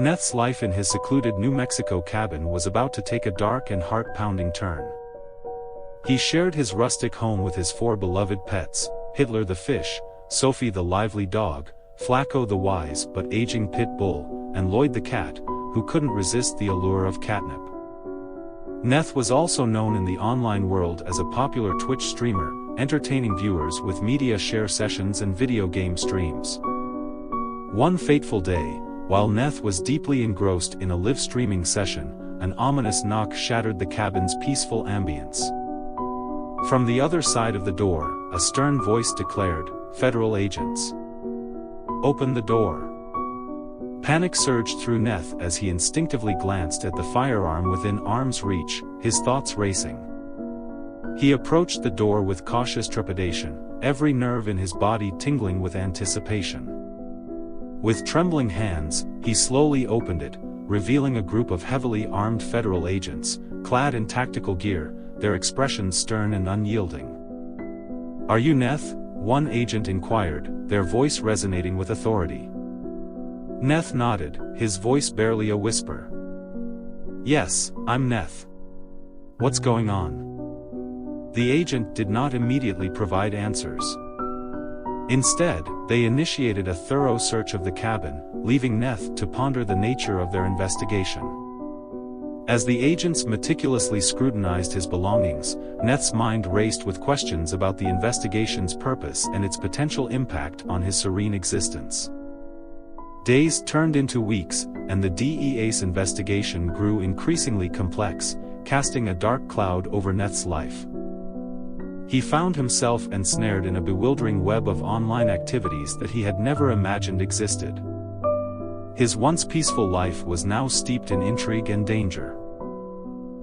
Neth's life in his secluded New Mexico cabin was about to take a dark and heart-pounding turn. He shared his rustic home with his 4 beloved pets, Hitler the fish, Sophie the lively dog, Flacco the wise but aging pit bull, and Lloyd the cat, who couldn't resist the allure of catnip. Neth was also known in the online world as a popular Twitch streamer, entertaining viewers with media share sessions and video game streams. One fateful day, while Neth was deeply engrossed in a live streaming session, an ominous knock shattered the cabin's peaceful ambience. From the other side of the door, a stern voice declared, "Federal agents. Open the door." Panic surged through Neth as he instinctively glanced at the firearm within arm's reach, his thoughts racing. He approached the door with cautious trepidation, every nerve in his body tingling with anticipation. With trembling hands, he slowly opened it, revealing a group of heavily armed federal agents, clad in tactical gear, their expressions stern and unyielding. "Are you Neth?" one agent inquired, their voice resonating with authority. Neth nodded, his voice barely a whisper. "Yes, I'm Neth. What's going on?" The agent did not immediately provide answers. Instead, they initiated a thorough search of the cabin, leaving Neth to ponder the nature of their investigation. As the agents meticulously scrutinized his belongings, Neth's mind raced with questions about the investigation's purpose and its potential impact on his serene existence. Days turned into weeks, and the DEA's investigation grew increasingly complex, casting a dark cloud over Neth's life. He found himself ensnared in a bewildering web of online activities that he had never imagined existed. His once peaceful life was now steeped in intrigue and danger.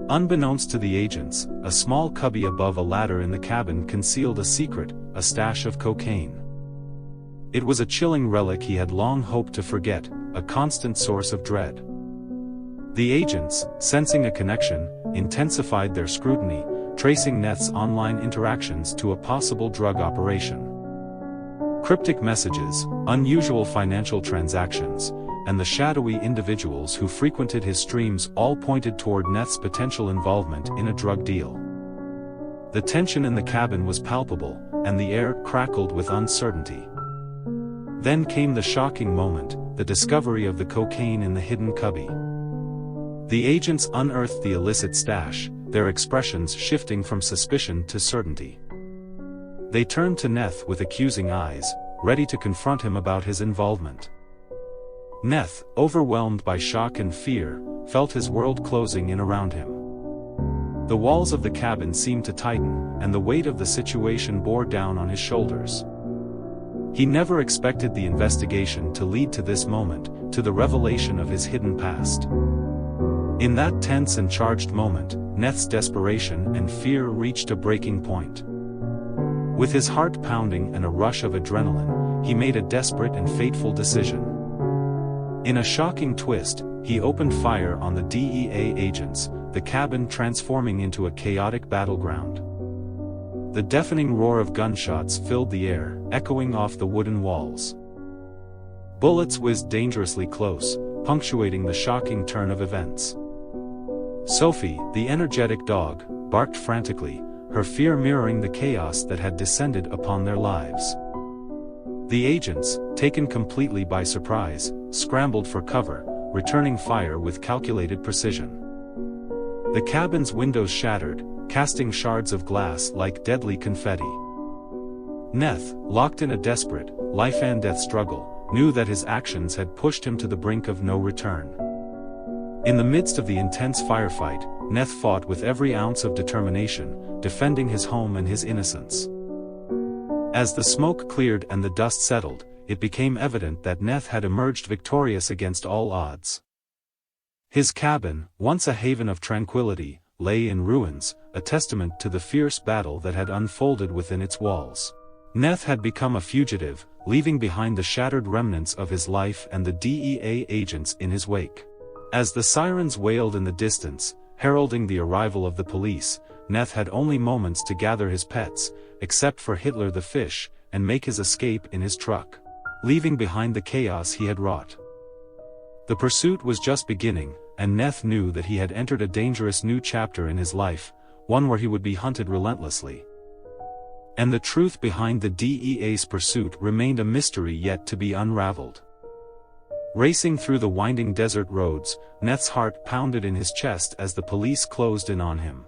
Unbeknownst to the agents, a small cubby above a ladder in the cabin concealed a secret, a stash of cocaine. It was a chilling relic he had long hoped to forget, a constant source of dread. The agents, sensing a connection, intensified their scrutiny, tracing Neth's online interactions to a possible drug operation. Cryptic messages, unusual financial transactions, and the shadowy individuals who frequented his streams all pointed toward Neth's potential involvement in a drug deal. The tension in the cabin was palpable, and the air crackled with uncertainty. Then came the shocking moment, the discovery of the cocaine in the hidden cubby. The agents unearthed the illicit stash, their expressions shifting from suspicion to certainty. They turned to Neth with accusing eyes, ready to confront him about his involvement. Neth, overwhelmed by shock and fear, felt his world closing in around him. The walls of the cabin seemed to tighten, and the weight of the situation bore down on his shoulders. He never expected the investigation to lead to this moment, to the revelation of his hidden past. In that tense and charged moment, Neth's desperation and fear reached a breaking point. With his heart pounding and a rush of adrenaline, he made a desperate and fateful decision. In a shocking twist, he opened fire on the DEA agents, the cabin transforming into a chaotic battleground. The deafening roar of gunshots filled the air, echoing off the wooden walls. Bullets whizzed dangerously close, punctuating the shocking turn of events. Sophie, the energetic dog, barked frantically, her fear mirroring the chaos that had descended upon their lives. The agents, taken completely by surprise, scrambled for cover, returning fire with calculated precision. The cabin's windows shattered, casting shards of glass like deadly confetti. Neth, locked in a desperate, life-and-death struggle, knew that his actions had pushed him to the brink of no return. In the midst of the intense firefight, Neth fought with every ounce of determination, defending his home and his innocence. As the smoke cleared and the dust settled, it became evident that Neth had emerged victorious against all odds. His cabin, once a haven of tranquility, lay in ruins, a testament to the fierce battle that had unfolded within its walls. Neth had become a fugitive, leaving behind the shattered remnants of his life and the DEA agents in his wake. As the sirens wailed in the distance, heralding the arrival of the police, Neth had only moments to gather his pets, except for Hitler the fish, and make his escape in his truck, leaving behind the chaos he had wrought. The pursuit was just beginning, and Neth knew that he had entered a dangerous new chapter in his life, one where he would be hunted relentlessly. And the truth behind the DEA's pursuit remained a mystery yet to be unraveled. Racing through the winding desert roads, Neth's heart pounded in his chest as the police closed in on him.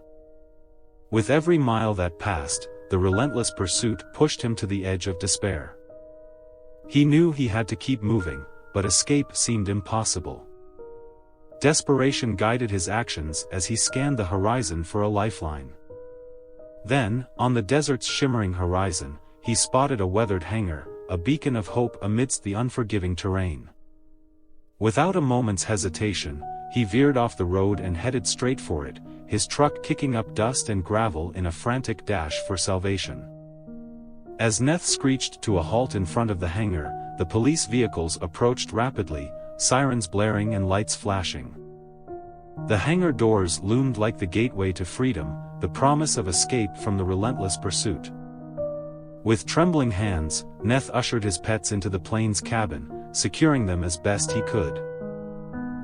With every mile that passed, the relentless pursuit pushed him to the edge of despair. He knew he had to keep moving, but escape seemed impossible. Desperation guided his actions as he scanned the horizon for a lifeline. Then, on the desert's shimmering horizon, he spotted a weathered hangar, a beacon of hope amidst the unforgiving terrain. Without a moment's hesitation, he veered off the road and headed straight for it, his truck kicking up dust and gravel in a frantic dash for salvation. As Neth screeched to a halt in front of the hangar, the police vehicles approached rapidly, sirens blaring and lights flashing. The hangar doors loomed like the gateway to freedom, the promise of escape from the relentless pursuit. With trembling hands, Neth ushered his pets into the plane's cabin, securing them as best he could.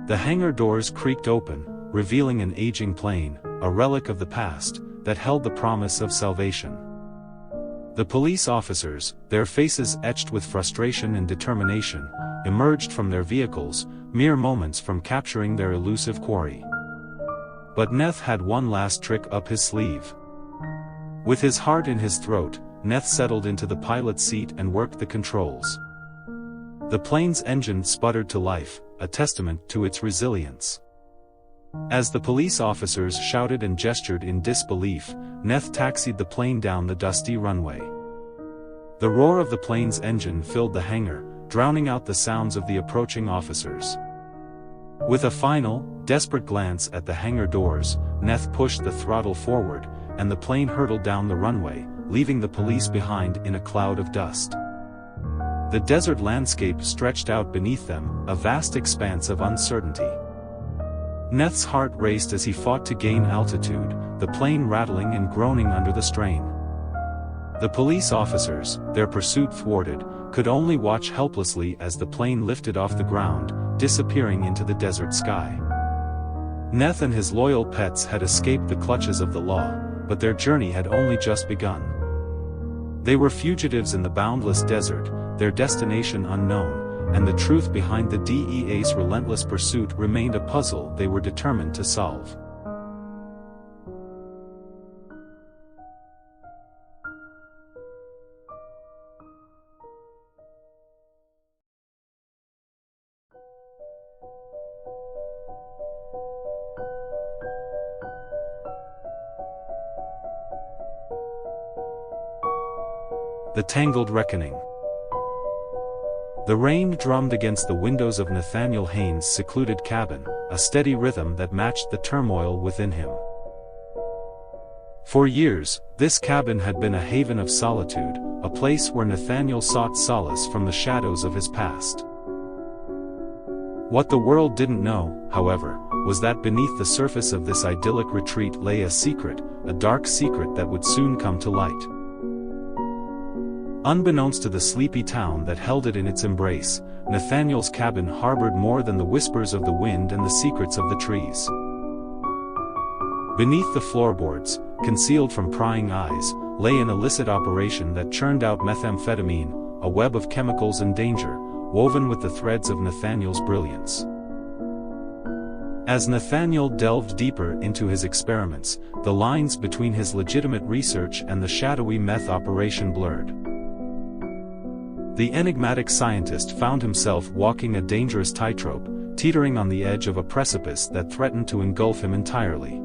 The hangar doors creaked open, revealing an aging plane, a relic of the past, that held the promise of salvation. The police officers, their faces etched with frustration and determination, emerged from their vehicles, mere moments from capturing their elusive quarry. But Neth had one last trick up his sleeve. With his heart in his throat, Neth settled into the pilot's seat and worked the controls. The plane's engine sputtered to life, a testament to its resilience. As the police officers shouted and gestured in disbelief, Neth taxied the plane down the dusty runway. The roar of the plane's engine filled the hangar, drowning out the sounds of the approaching officers. With a final, desperate glance at the hangar doors, Neth pushed the throttle forward, and the plane hurtled down the runway, leaving the police behind in a cloud of dust. The desert landscape stretched out beneath them, a vast expanse of uncertainty. Neth's heart raced as he fought to gain altitude, the plane rattling and groaning under the strain. The police officers, their pursuit thwarted, could only watch helplessly as the plane lifted off the ground, disappearing into the desert sky. Neth and his loyal pets had escaped the clutches of the law, but their journey had only just begun. They were fugitives in the boundless desert, their destination unknown, and the truth behind the DEA's relentless pursuit remained a puzzle they were determined to solve. The Tangled Reckoning. The rain drummed against the windows of Nathaniel Haynes' secluded cabin, a steady rhythm that matched the turmoil within him. For years, this cabin had been a haven of solitude, a place where Nathaniel sought solace from the shadows of his past. What the world didn't know, however, was that beneath the surface of this idyllic retreat lay a secret, a dark secret that would soon come to light. Unbeknownst to the sleepy town that held it in its embrace, Nathaniel's cabin harbored more than the whispers of the wind and the secrets of the trees. Beneath the floorboards, concealed from prying eyes, lay an illicit operation that churned out methamphetamine, a web of chemicals and danger, woven with the threads of Nathaniel's brilliance. As Nathaniel delved deeper into his experiments, the lines between his legitimate research and the shadowy meth operation blurred. The enigmatic scientist found himself walking a dangerous tightrope, teetering on the edge of a precipice that threatened to engulf him entirely.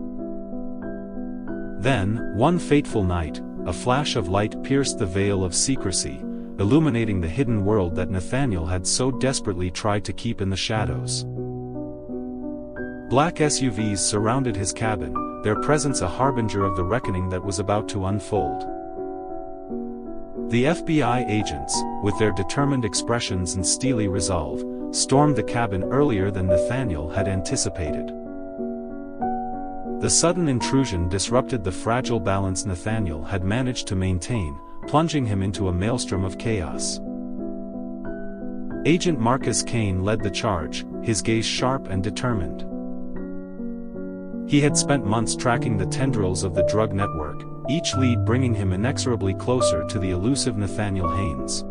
Then, one fateful night, a flash of light pierced the veil of secrecy, illuminating the hidden world that Nathaniel had so desperately tried to keep in the shadows. Black SUVs surrounded his cabin, their presence a harbinger of the reckoning that was about to unfold. The FBI agents, with their determined expressions and steely resolve, stormed the cabin earlier than Nathaniel had anticipated. The sudden intrusion disrupted the fragile balance Nathaniel had managed to maintain, plunging him into a maelstrom of chaos. Agent Marcus Kane led the charge, his gaze sharp and determined. He had spent months tracking the tendrils of the drug network, each lead bringing him inexorably closer to the elusive Nathaniel Haynes.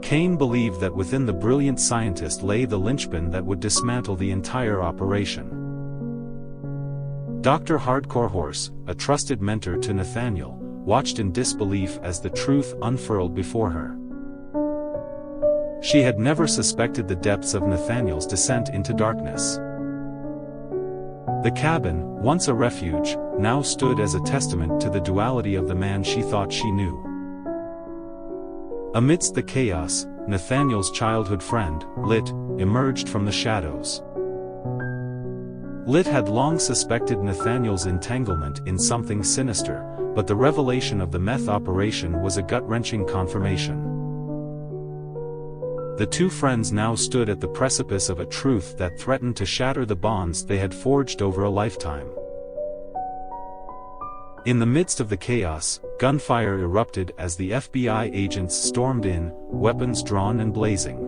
Kane believed that within the brilliant scientist lay the linchpin that would dismantle the entire operation. Dr. Hardcore Horse, a trusted mentor to Nathaniel, watched in disbelief as the truth unfurled before her. She had never suspected the depths of Nathaniel's descent into darkness. The cabin, once a refuge, now stood as a testament to the duality of the man she thought she knew. Amidst the chaos, Nathaniel's childhood friend, Lit, emerged from the shadows. Lit had long suspected Nathaniel's entanglement in something sinister, but the revelation of the meth operation was a gut-wrenching confirmation. The two friends now stood at the precipice of a truth that threatened to shatter the bonds they had forged over a lifetime. In the midst of the chaos, gunfire erupted as the FBI agents stormed in, weapons drawn and blazing.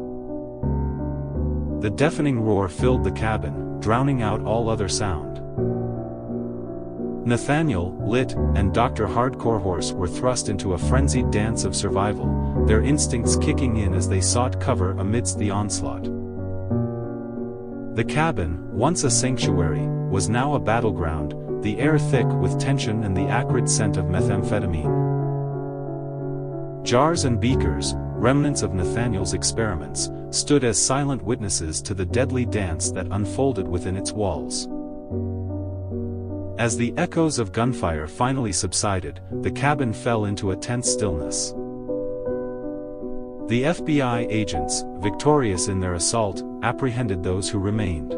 The deafening roar filled the cabin, drowning out all other sound. Nathaniel, Lit, and Dr. Hardcore Horse were thrust into a frenzied dance of survival, their instincts kicking in as they sought cover amidst the onslaught. The cabin, once a sanctuary, was now a battleground, the air thick with tension and the acrid scent of methamphetamine. Jars and beakers, remnants of Nathaniel's experiments, stood as silent witnesses to the deadly dance that unfolded within its walls. As the echoes of gunfire finally subsided, the cabin fell into a tense stillness. The FBI agents, victorious in their assault, apprehended those who remained.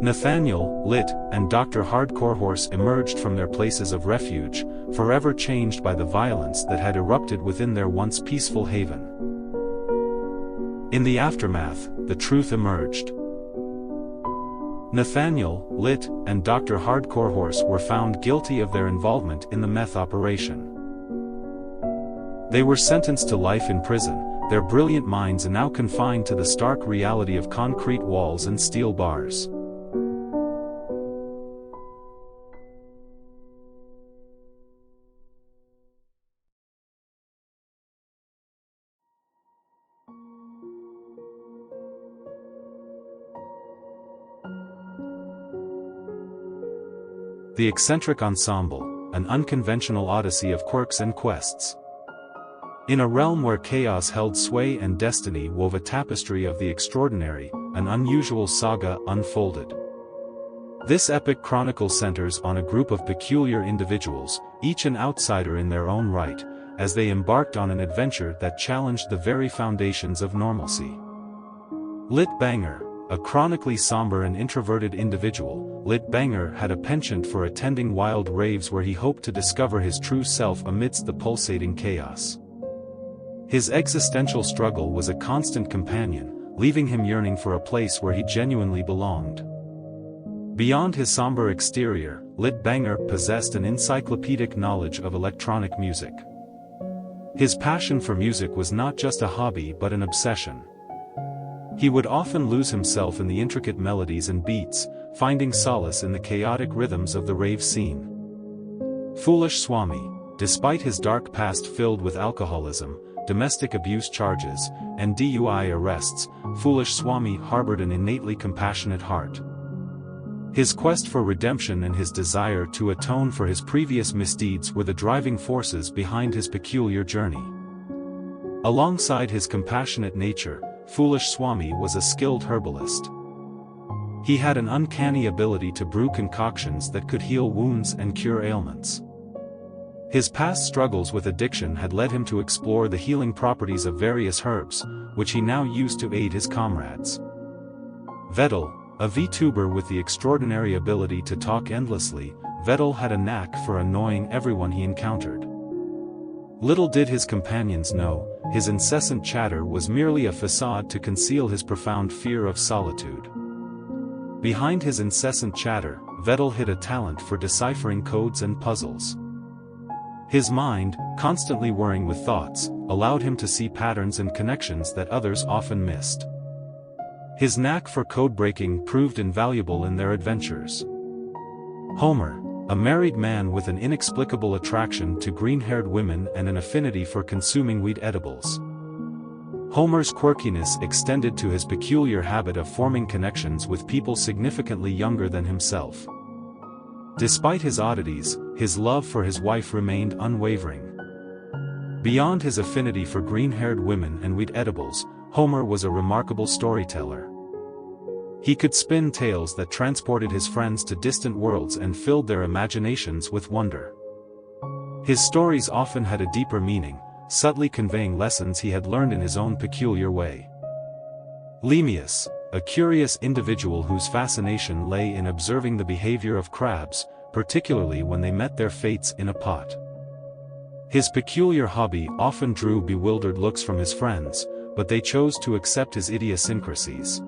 Nathaniel, Lit, and Dr. Hardcore Horse emerged from their places of refuge, forever changed by the violence that had erupted within their once peaceful haven. In the aftermath, the truth emerged. Nathaniel, Lit, and Dr. Hardcore Horse were found guilty of their involvement in the meth operation. They were sentenced to life in prison, their brilliant minds now confined to the stark reality of concrete walls and steel bars. The Eccentric Ensemble, an unconventional odyssey of quirks and quests. In a realm where chaos held sway and destiny wove a tapestry of the extraordinary, an unusual saga unfolded. This epic chronicle centers on a group of peculiar individuals, each an outsider in their own right, as they embarked on an adventure that challenged the very foundations of normalcy. Lit Banger, a chronically somber and introverted individual, Lit Banger had a penchant for attending wild raves where he hoped to discover his true self amidst the pulsating chaos. His existential struggle was a constant companion, leaving him yearning for a place where he genuinely belonged. Beyond his somber exterior, Lit Banger possessed an encyclopedic knowledge of electronic music. His passion for music was not just a hobby but an obsession. He would often lose himself in the intricate melodies and beats, finding solace in the chaotic rhythms of the rave scene. Foolish Swami, despite his dark past filled with alcoholism, domestic abuse charges, and DUI arrests, Foolish Swami harbored an innately compassionate heart. His quest for redemption and his desire to atone for his previous misdeeds were the driving forces behind his peculiar journey. Alongside his compassionate nature, Foolish Swami was a skilled herbalist. He had an uncanny ability to brew concoctions that could heal wounds and cure ailments. His past struggles with addiction had led him to explore the healing properties of various herbs, which he now used to aid his comrades. Vettel, a VTuber with the extraordinary ability to talk endlessly, Vettel had a knack for annoying everyone he encountered. Little did his companions know, his incessant chatter was merely a facade to conceal his profound fear of solitude. Behind his incessant chatter, Vettel hid a talent for deciphering codes and puzzles. His mind, constantly whirring with thoughts, allowed him to see patterns and connections that others often missed. His knack for code-breaking proved invaluable in their adventures. Homer, a married man with an inexplicable attraction to green-haired women and an affinity for consuming weed edibles. Homer's quirkiness extended to his peculiar habit of forming connections with people significantly younger than himself. Despite his oddities, his love for his wife remained unwavering. Beyond his affinity for green-haired women and weed edibles, Homer was a remarkable storyteller. He could spin tales that transported his friends to distant worlds and filled their imaginations with wonder. His stories often had a deeper meaning, subtly conveying lessons he had learned in his own peculiar way. Lemmius, a curious individual whose fascination lay in observing the behavior of crabs, particularly when they met their fates in a pot. His peculiar hobby often drew bewildered looks from his friends, but they chose to accept his idiosyncrasies.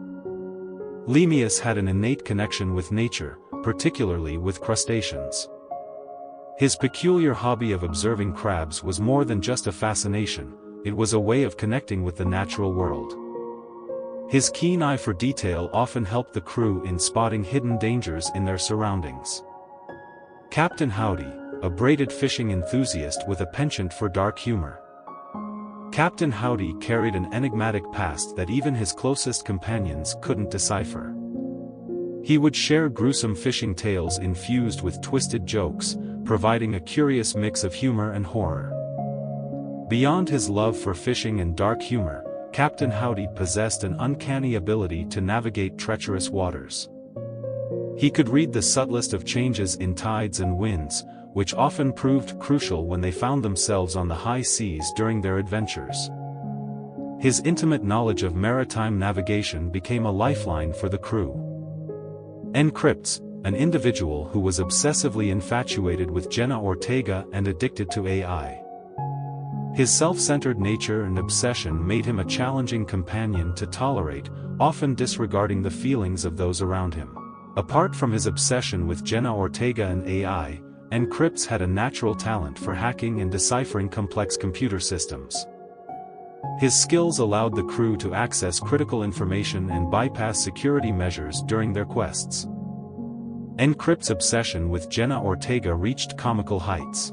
Lemmius had an innate connection with nature, particularly with crustaceans. His peculiar hobby of observing crabs was more than just a fascination, it was a way of connecting with the natural world. His keen eye for detail often helped the crew in spotting hidden dangers in their surroundings. Captain Howdy, a braided fishing enthusiast with a penchant for dark humor. Captain Howdy carried an enigmatic past that even his closest companions couldn't decipher. He would share gruesome fishing tales infused with twisted jokes, providing a curious mix of humor and horror. Beyond his love for fishing and dark humor, Captain Howdy possessed an uncanny ability to navigate treacherous waters. He could read the subtlest of changes in tides and winds, which often proved crucial when they found themselves on the high seas during their adventures. His intimate knowledge of maritime navigation became a lifeline for the crew. Encrypts, an individual who was obsessively infatuated with Jenna Ortega and addicted to AI. His self-centered nature and obsession made him a challenging companion to tolerate, often disregarding the feelings of those around him. Apart from his obsession with Jenna Ortega and AI, Encrypts had a natural talent for hacking and deciphering complex computer systems. His skills allowed the crew to access critical information and bypass security measures during their quests. Encrypt's obsession with Jenna Ortega reached comical heights.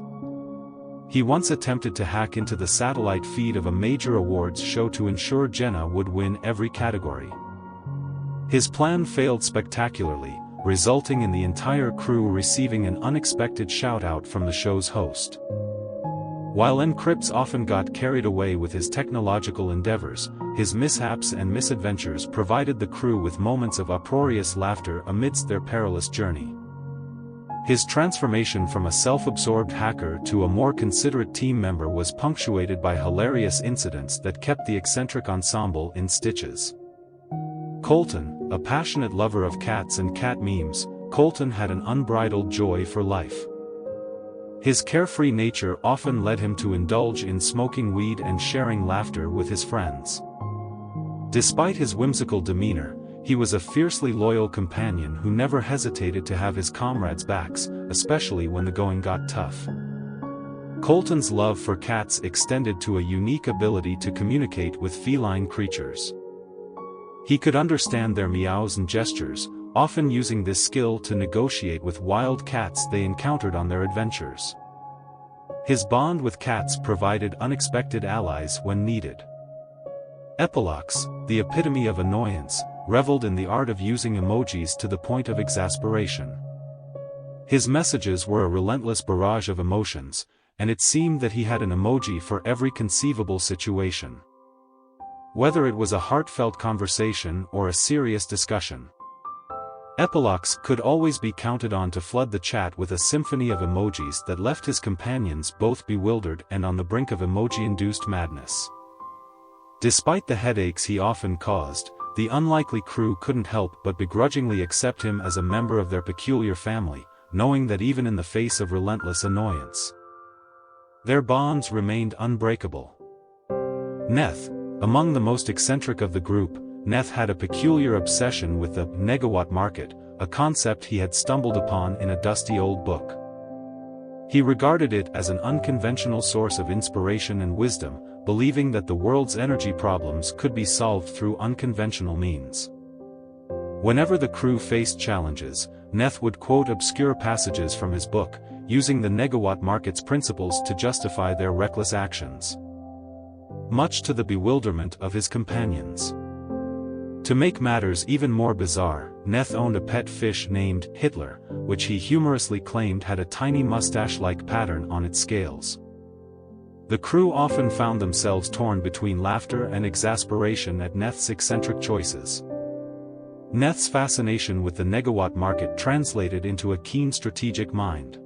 He once attempted to hack into the satellite feed of a major awards show to ensure Jenna would win every category. His plan failed spectacularly, resulting in the entire crew receiving an unexpected shout-out from the show's host. While Encrypts often got carried away with his technological endeavors, his mishaps and misadventures provided the crew with moments of uproarious laughter amidst their perilous journey. His transformation from a self-absorbed hacker to a more considerate team member was punctuated by hilarious incidents that kept the Eccentric Ensemble in stitches. Colton, a passionate lover of cats and cat memes, Colton had an unbridled joy for life. His carefree nature often led him to indulge in smoking weed and sharing laughter with his friends. Despite his whimsical demeanor, he was a fiercely loyal companion who never hesitated to have his comrades' backs, especially when the going got tough. Colton's love for cats extended to a unique ability to communicate with feline creatures. He could understand their meows and gestures, often using this skill to negotiate with wild cats they encountered on their adventures. His bond with cats provided unexpected allies when needed. Epilox, the epitome of annoyance, reveled in the art of using emojis to the point of exasperation. His messages were a relentless barrage of emotions, and it seemed that he had an emoji for every conceivable situation. Whether it was a heartfelt conversation or a serious discussion, Epilox could always be counted on to flood the chat with a symphony of emojis that left his companions both bewildered and on the brink of emoji-induced madness. Despite the headaches he often caused, the unlikely crew couldn't help but begrudgingly accept him as a member of their peculiar family, knowing that even in the face of relentless annoyance, their bonds remained unbreakable. Neth, among the most eccentric of the group, Neth had a peculiar obsession with the negawatt market, a concept he had stumbled upon in a dusty old book. He regarded it as an unconventional source of inspiration and wisdom, believing that the world's energy problems could be solved through unconventional means. Whenever the crew faced challenges, Neth would quote obscure passages from his book, using the negawatt market's principles to justify their reckless actions. Much to the bewilderment of his companions. To make matters even more bizarre, Neth owned a pet fish named Hitler, which he humorously claimed had a tiny mustache-like pattern on its scales. The crew often found themselves torn between laughter and exasperation at Neth's eccentric choices. Neth's fascination with the negawatt market translated into a keen strategic mind.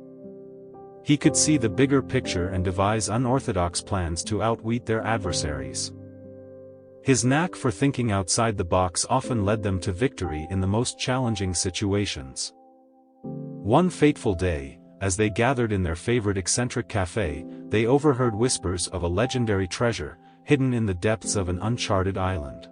He could see the bigger picture and devise unorthodox plans to outwit their adversaries. His knack for thinking outside the box often led them to victory in the most challenging situations. One fateful day, as they gathered in their favorite eccentric cafe, they overheard whispers of a legendary treasure, hidden in the depths of an uncharted island.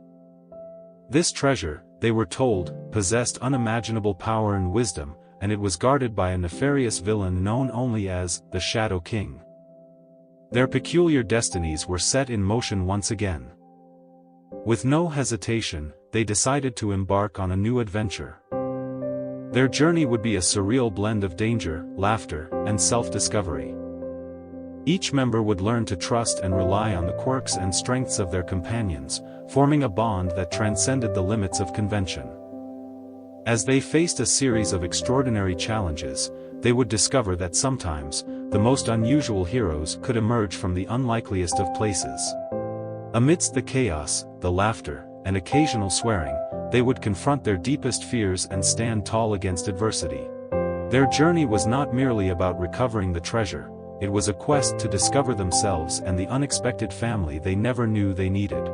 This treasure, they were told, possessed unimaginable power and wisdom, and it was guarded by a nefarious villain known only as the Shadow King. Their peculiar destinies were set in motion once again. With no hesitation, they decided to embark on a new adventure. Their journey would be a surreal blend of danger, laughter, and self-discovery. Each member would learn to trust and rely on the quirks and strengths of their companions, forming a bond that transcended the limits of convention. As they faced a series of extraordinary challenges, they would discover that sometimes, the most unusual heroes could emerge from the unlikeliest of places. Amidst the chaos, the laughter, and occasional swearing, they would confront their deepest fears and stand tall against adversity. Their journey was not merely about recovering the treasure, it was a quest to discover themselves and the unexpected family they never knew they needed.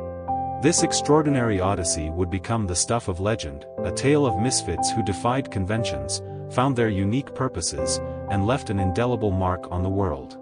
This extraordinary odyssey would become the stuff of legend, a tale of misfits who defied conventions, found their unique purposes, and left an indelible mark on the world.